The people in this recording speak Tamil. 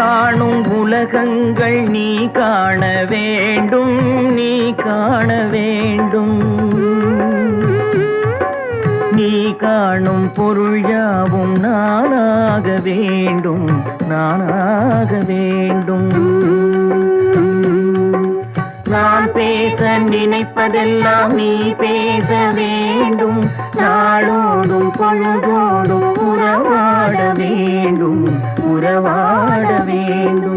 காணும் உலகங்கள் நீ காண வேண்டும், நீ காண வேண்டும். நீ காணும் பொருள் யாவும் நானாக வேண்டும், நானாக வேண்டும். நான் பேச நினைப்பதெல்லாம் நீ பேச வேண்டும். நாளோடும் பொழுதோடும் உறவாட வேண்டும், உறவாட வேண்டும்.